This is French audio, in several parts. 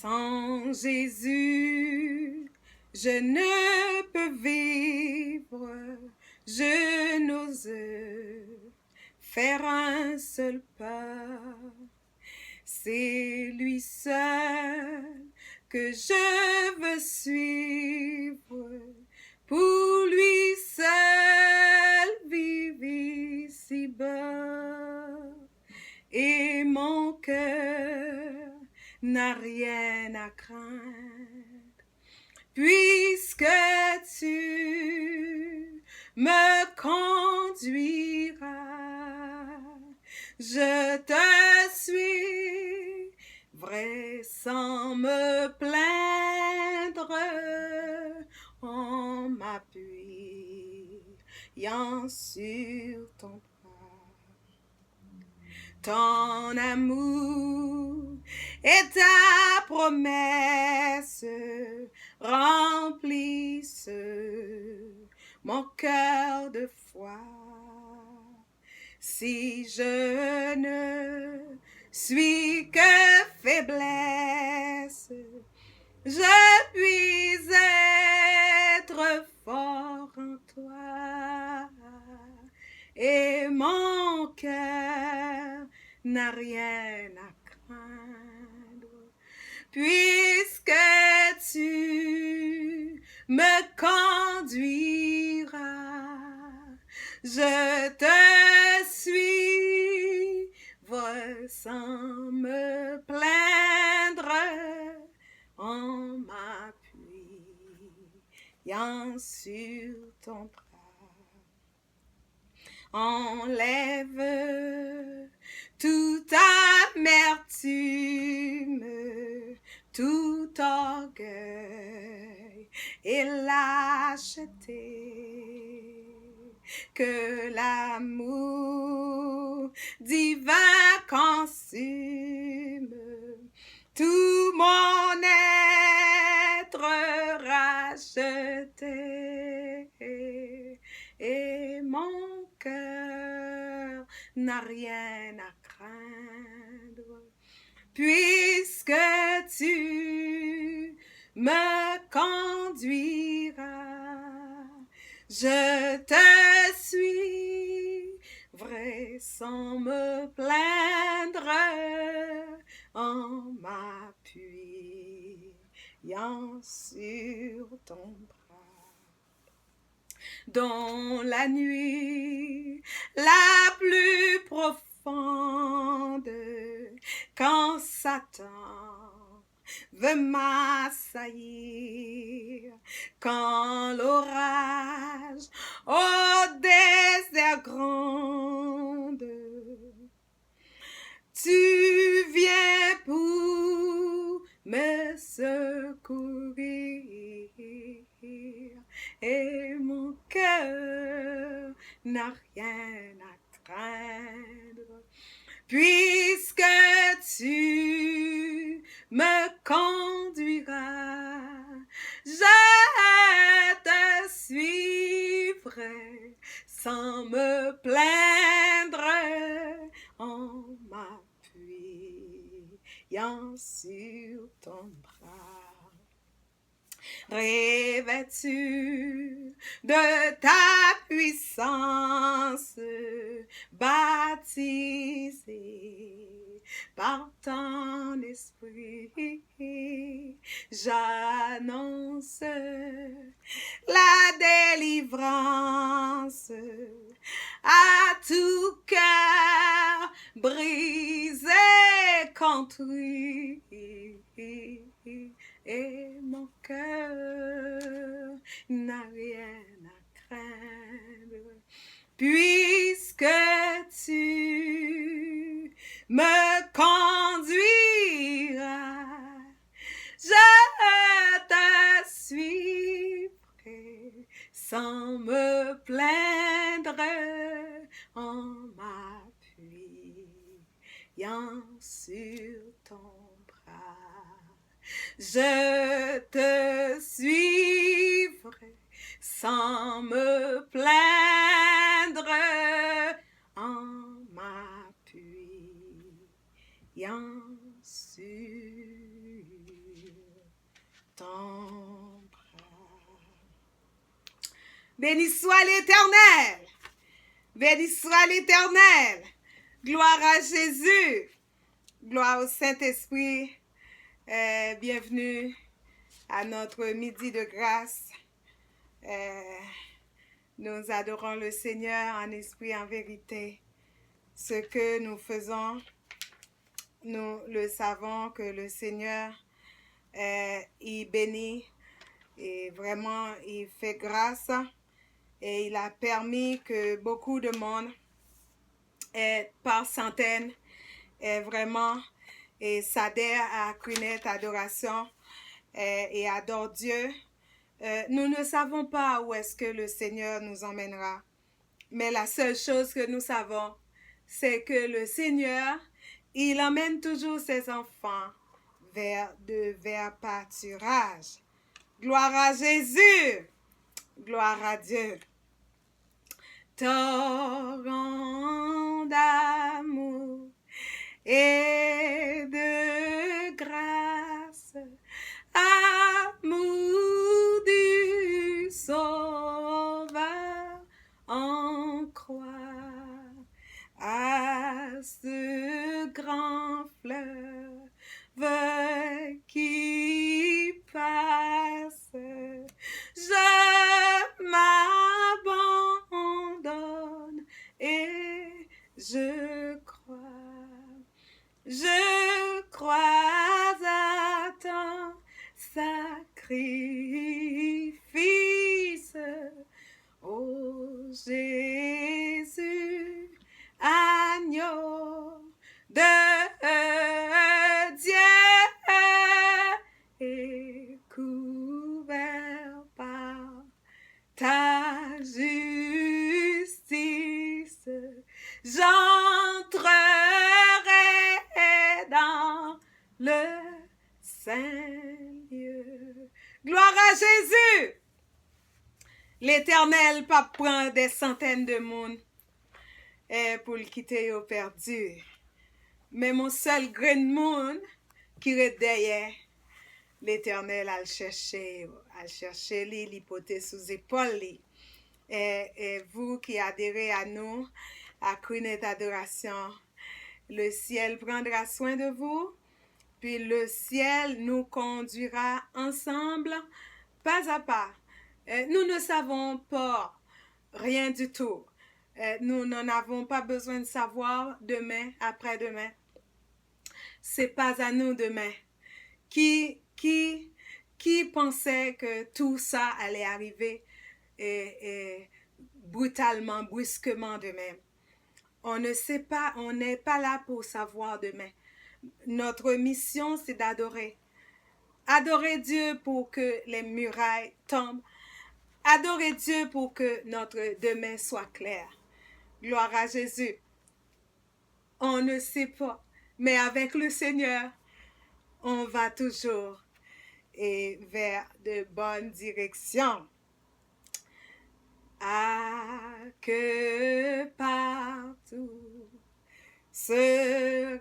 Sans Jésus, je ne peux vivre, je n'ose faire un seul pas. C'est lui seul que je veux suivre, pour lui seul vivre ici-bas. Et mon cœur n'a rien à craindre, puisque tu me conduiras. Je te suivrai sans me plaindre, en m'appuyant sur ton ton amour et ta promesse remplissent mon cœur de foi. Si je ne suis que faiblesse, je puis être fort en toi. Et mon cœur n'a rien à craindre, puisque tu me conduiras. Je te suivrai sans me plaindre, en m'appuyant sur ton bras. Enlève toute amertume, tout orgueil et lâcheté, que l'amour divin consume tout mon être racheté. Et mon cœur n'a rien à craindre, puisque tu me conduiras. Je te suivrai sans me plaindre, en m'appuyant sur ton bras. Dans la nuit la plus profonde, quand Satan veut m'assaillir, quand l'orage au désert gronde, tu viens pour me secourir. Et mon cœur n'a rien à craindre, puisque tu me conduiras. Je te suivrai sans me plaindre, en m'appuyant sur ton bras. Revêtu de ta puissance, baptisé par ton esprit, j'annonce la délivrance à tout cœur brisé contre lui. Et mon cœur n'a rien à craindre, puisque tu me conduiras. Je te suivrai sans me plaindre, en m'appuyant sur ton bras. Je te suivrai sans me plaindre, en m'appuyant sur ton bras. Béni soit l'Éternel. Béni soit l'Éternel. Gloire à Jésus. Gloire au Saint-Esprit. Bienvenue à notre midi de grâce. Nous adorons le Seigneur en esprit, en vérité. Ce que nous faisons, nous le savons que le Seigneur il bénit et vraiment il fait grâce et il a permis que beaucoup de monde par centaines vraiment s'adhère à Kounet Adoration et adore Dieu. Nous ne savons pas où est-ce que le Seigneur nous emmènera, mais la seule chose que nous savons, c'est que le Seigneur, il emmène toujours ses enfants vers de verts pâturages. Gloire à Jésus, gloire à Dieu. Torrent d'amour et de grâce, amour du Sauveur en croix, à ce grand fleuve qui passe, je m'abandonne et je crois à ton sacrifice, ô Jésus, agneau de Dieu, et couvert par ta justice, j'entrerai dans le Saint-Lieu. Gloire à Jésus! L'Éternel pas prend des centaines de monde pour le quitter au perdu. Mais mon seul grain de monde qui est derrière, l'Éternel a cherché l'hypothèse sous épaule. Et vous qui adhérez à nous, à Kounet Adoration, le ciel prendra soin de vous, puis le ciel nous conduira ensemble, pas à pas. Nous ne savons pas rien du tout. Nous n'en avons pas besoin de savoir demain, après-demain. C'est pas à nous demain. Qui pensait que tout ça allait arriver brutalement, brusquement demain? On ne sait pas, on n'est pas là pour savoir demain. Notre mission, c'est d'adorer. Adorer Dieu pour que les murailles tombent. Adorer Dieu pour que notre demain soit clair. Gloire à Jésus. On ne sait pas, mais avec le Seigneur, on va toujours vers de bonnes directions. Ah, que partout se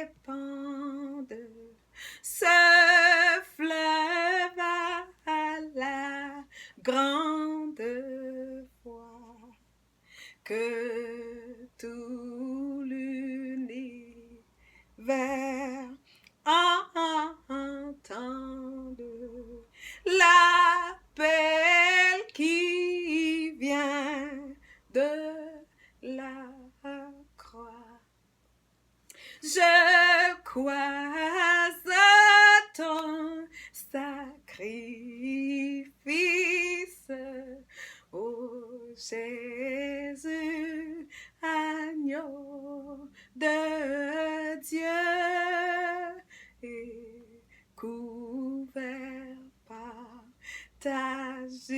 répande ce fleuve à la grande foi, que tout l'univers entende l'appel qui vient de la croix. Je crois à ton sacrifice, ô Jésus, agneau de Dieu, et couvert par ta justice,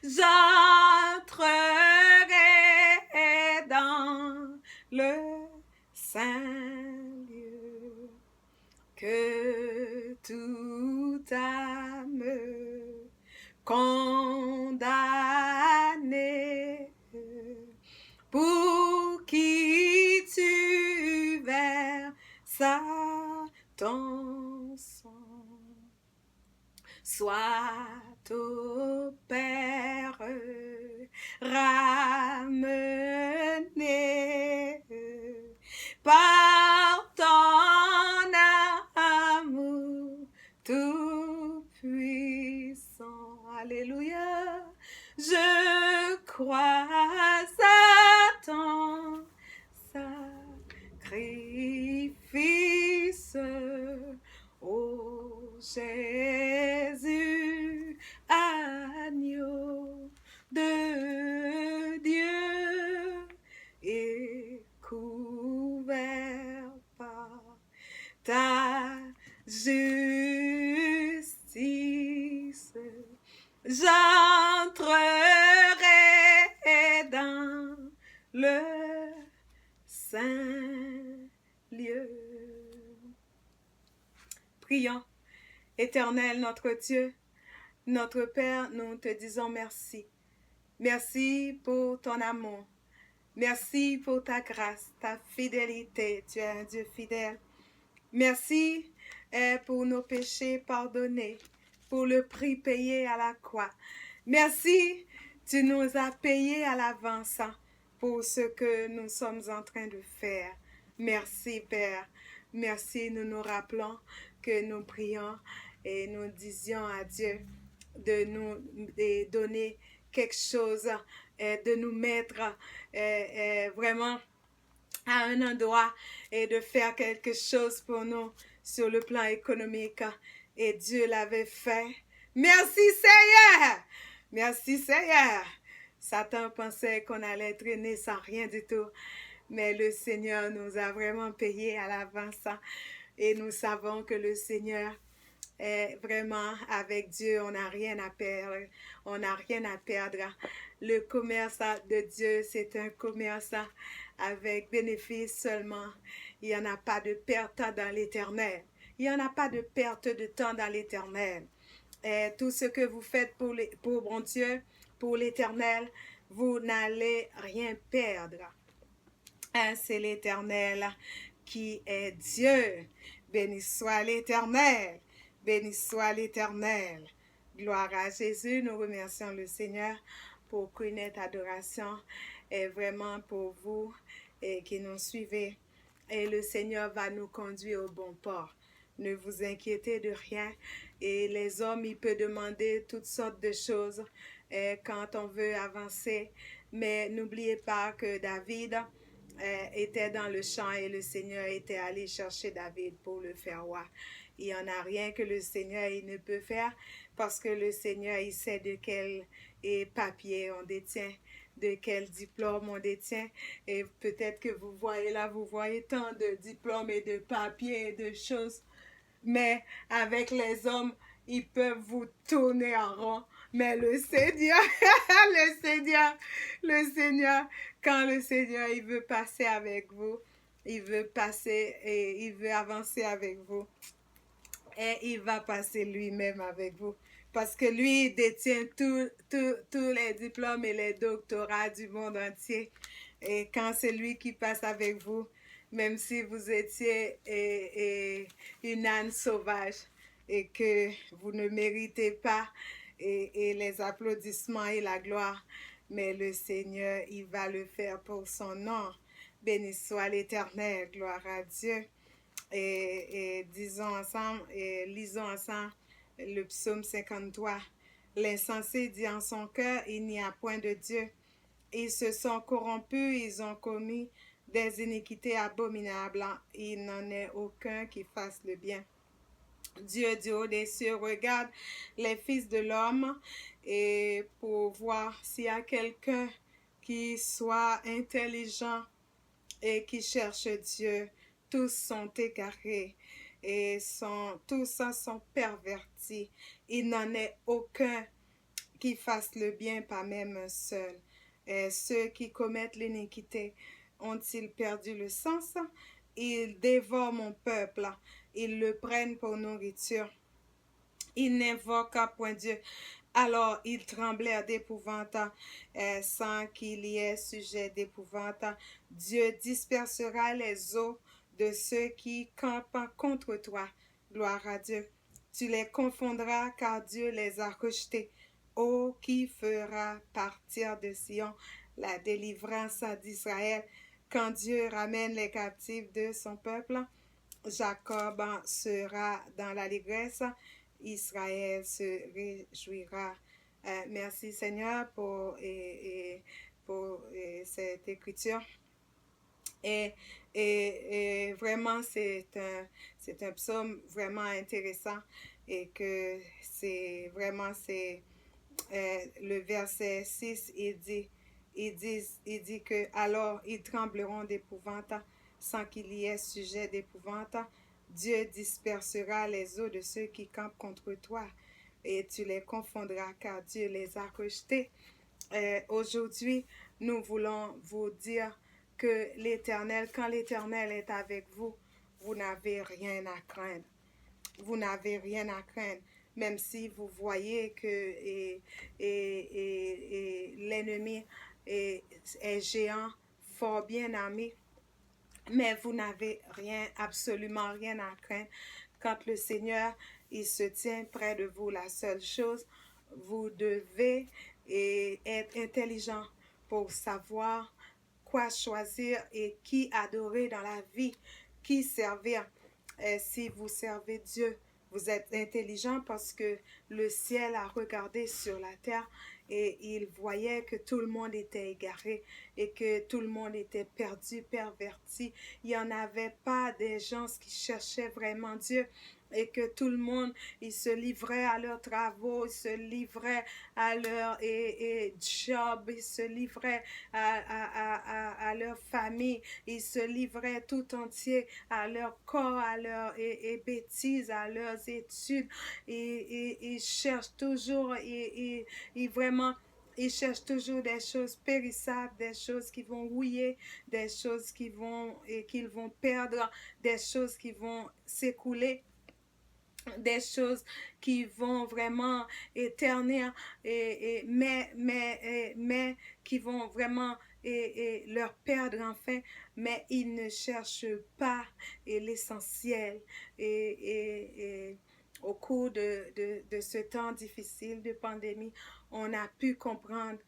j'entrerai dans le Saint-Lieu. Que toute âme condamnée pour qui soit au Père ramené par ton amour tout puissant. Alléluia. Je crois à ton sacrifice, ô Jésus, agneau de Dieu, et couvert par ta justice, j'entrerai dans le saint lieu. Prions. Éternel, notre Dieu, notre Père, nous te disons merci. Merci pour ton amour. Merci pour ta grâce, ta fidélité. Tu es un Dieu fidèle. Merci pour nos péchés pardonnés, pour le prix payé à la croix. Merci, tu nous as payé à l'avance pour ce que nous sommes en train de faire. Merci, Père. Merci, nous nous rappelons que nous prions et nous disions à Dieu de nous donner quelque chose, de nous mettre vraiment à un endroit et de faire quelque chose pour nous sur le plan économique. Et Dieu l'avait fait. Merci Seigneur! Merci Seigneur! Satan pensait qu'on allait traîner sans rien du tout. Mais le Seigneur nous a vraiment payé à l'avance. Et nous savons que le Seigneur est vraiment avec Dieu. On n'a rien à perdre. On n'a rien à perdre. Le commerce de Dieu, c'est un commerce avec bénéfice seulement. Il n'y en a pas de perte dans l'éternel. Il n'y en a pas de perte de temps dans l'éternel. Tout ce que vous faites pour mon Dieu, pour l'éternel, vous n'allez rien perdre. C'est l'éternel qui est Dieu. Béni soit l'éternel. Béni soit l'éternel. Gloire à Jésus. Nous remercions le Seigneur pour Queenette Adoration et vraiment pour vous qui nous suivez. Et le Seigneur va nous conduire au bon port. Ne vous inquiétez de rien. Et les hommes, ils peuvent demander toutes sortes de choses quand on veut avancer. Mais n'oubliez pas que David était dans le champ et le Seigneur était allé chercher David pour le faire roi. Il n'y en a rien que le Seigneur il ne peut faire parce que le Seigneur il sait de quel papier on détient, de quel diplôme on détient. Et peut-être que vous voyez là, vous voyez tant de diplômes et de papiers et de choses. Mais avec les hommes, ils peuvent vous tourner en rond. Mais le Seigneur, le Seigneur, quand le Seigneur, il veut passer avec vous, il veut passer et il veut avancer avec vous. Et il va passer lui-même avec vous. Parce que lui, il détient tous les diplômes et les doctorats du monde entier. Et quand c'est lui qui passe avec vous, même si vous étiez une âne sauvage et que vous ne méritez pas et les applaudissements et la gloire, mais le Seigneur, il va le faire pour son nom. Béni soit l'Éternel, gloire à Dieu. Et disons ensemble, et lisons ensemble le psaume 53. L'insensé dit en son cœur, il n'y a point de Dieu. Ils se sont corrompus, ils ont commis des iniquités abominables. Il n'en est aucun qui fasse le bien. Dieu du haut des cieux regarde les fils de l'homme et pour voir s'il y a quelqu'un qui soit intelligent et qui cherche Dieu. Tous sont égarés et tous sont pervertis. Il n'en est aucun qui fasse le bien, pas même un seul. Et ceux qui commettent l'iniquité ont-ils perdu le sens? Ils dévorent mon peuple. Ils le prennent pour nourriture. Ils n'invoquent point Dieu. Alors ils tremblèrent d'épouvante sans qu'il y ait sujet d'épouvante. Dieu dispersera les eaux de ceux qui campent contre toi. Gloire à Dieu. Tu les confondras car Dieu les a rejetés. Oh, qui fera partir de Sion la délivrance d'Israël quand Dieu ramène les captifs de son peuple? Jacob sera dans l'allégresse, Israël se réjouira. Merci Seigneur pour cette écriture. Et vraiment, c'est un psaume vraiment intéressant et que c'est le verset 6, il dit que alors ils trembleront d'épouvante sans qu'il y ait sujet d'épouvante. Dieu dispersera les eaux de ceux qui campent contre toi et tu les confondras car Dieu les a rejetés. Aujourd'hui, nous voulons vous dire que l'Éternel, quand l'Éternel est avec vous, vous n'avez rien à craindre. Vous n'avez rien à craindre, même si vous voyez que l'ennemi est géant, fort bien armé, mais vous n'avez rien, absolument rien à craindre. Quand le Seigneur, il se tient près de vous, la seule chose, vous devez être intelligent pour savoir quoi choisir et qui adorer dans la vie, qui servir. Si vous servez Dieu, vous êtes intelligent parce que le ciel a regardé sur la terre et il voyait que tout le monde était égaré et que tout le monde était perdu, perverti. Il n'y en avait pas des gens qui cherchaient vraiment Dieu et que tout le monde, ils se livraient à leurs travaux, ils se livraient à leur job, ils se livraient à leur famille, ils se livraient tout entier à leur corps, à leurs bêtises, à leurs études. Ils cherchent toujours, vraiment, ils cherchent toujours des choses périssables, des choses qui vont rouiller, des choses qu'ils vont perdre, des choses qui vont s'écouler, des choses qui vont vraiment éternir, mais qui vont vraiment leur perdre enfin, mais ils ne cherchent pas l'essentiel. Au cours de ce temps difficile de pandémie, on a pu comprendre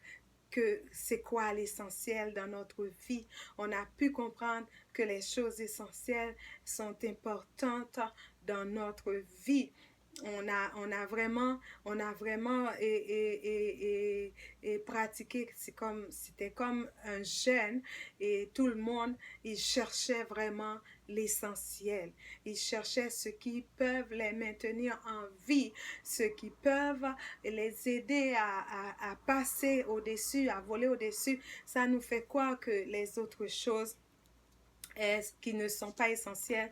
que c'est quoi l'essentiel dans notre vie. On a pu comprendre que les choses essentielles sont importantes dans notre vie. On a vraiment pratiqué, c'était comme un jeûne et tout le monde, il cherchait vraiment l'essentiel. Ils cherchaient ce qui peuvent les maintenir en vie, ce qui peuvent les aider à passer au-dessus, à voler au-dessus. Ça nous fait croire que les autres choses qui ne sont pas essentielles,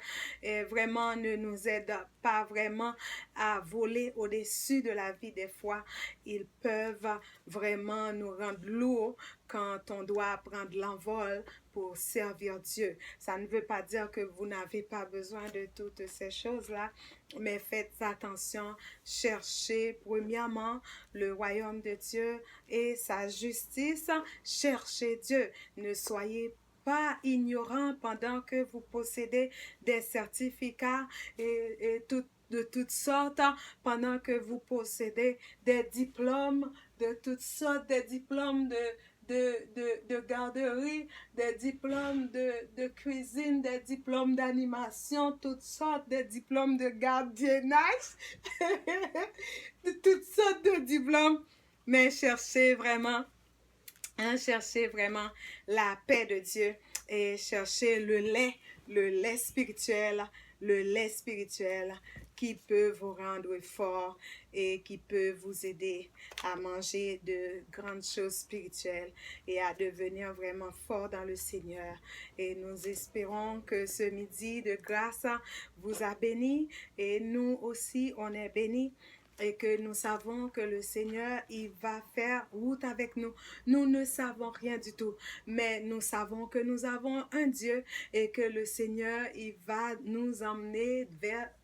vraiment ne nous aident pas vraiment à voler au-dessus de la vie. Des fois, ils peuvent vraiment nous rendre lourds quand on doit prendre l'envol pour servir Dieu. Ça ne veut pas dire que vous n'avez pas besoin de toutes ces choses-là, mais faites attention, cherchez premièrement le royaume de Dieu et sa justice, cherchez Dieu. Ne soyez pas ignorant pendant que vous possédez des certificats de toutes sortes, pendant que vous possédez des diplômes de toutes sortes, des diplômes de garderie, des diplômes de cuisine, des diplômes d'animation, toutes sortes de diplômes de gardiennage, de toutes sortes de diplômes, mais cherchez vraiment la paix de Dieu et chercher le lait spirituel qui peut vous rendre fort et qui peut vous aider à manger de grandes choses spirituelles et à devenir vraiment fort dans le Seigneur. Et nous espérons que ce midi de grâce vous a béni et nous aussi on est bénis. Et que nous savons que le Seigneur, il va faire route avec nous. Nous ne savons rien du tout, mais nous savons que nous avons un Dieu et que le Seigneur, il va nous emmener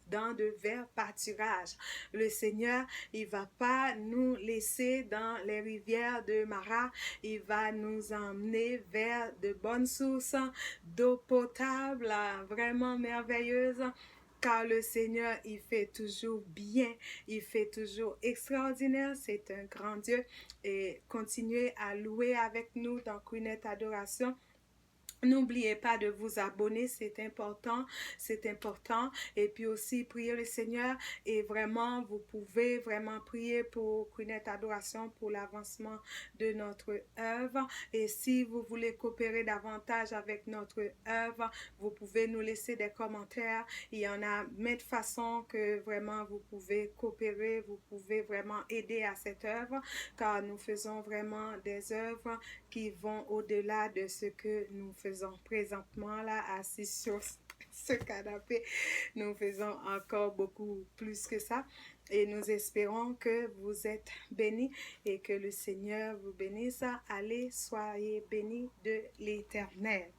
dans de verts pâturages. Le Seigneur, il va pas nous laisser dans les rivières de Mara. Il va nous emmener vers de bonnes sources d'eau potable, vraiment merveilleuses. car le Seigneur, il fait toujours bien, il fait toujours extraordinaire, c'est un grand Dieu. Et continuez à louer avec nous dans Queenette Adoration. N'oubliez pas de vous abonner, c'est important, c'est important. Et puis aussi, priez le Seigneur et vraiment, vous pouvez vraiment prier pour Queenette Adoration, pour l'avancement de notre œuvre. Et si vous voulez coopérer davantage avec notre œuvre, vous pouvez nous laisser des commentaires. Il y en a maintes façons que vraiment vous pouvez coopérer, vous pouvez vraiment aider à cette œuvre, car nous faisons vraiment des œuvres qui vont au-delà de ce que nous faisons présentement là, assis sur ce canapé. Nous faisons encore beaucoup plus que ça. Et nous espérons que vous êtes bénis et que le Seigneur vous bénisse. Allez, soyez bénis de l'Éternel.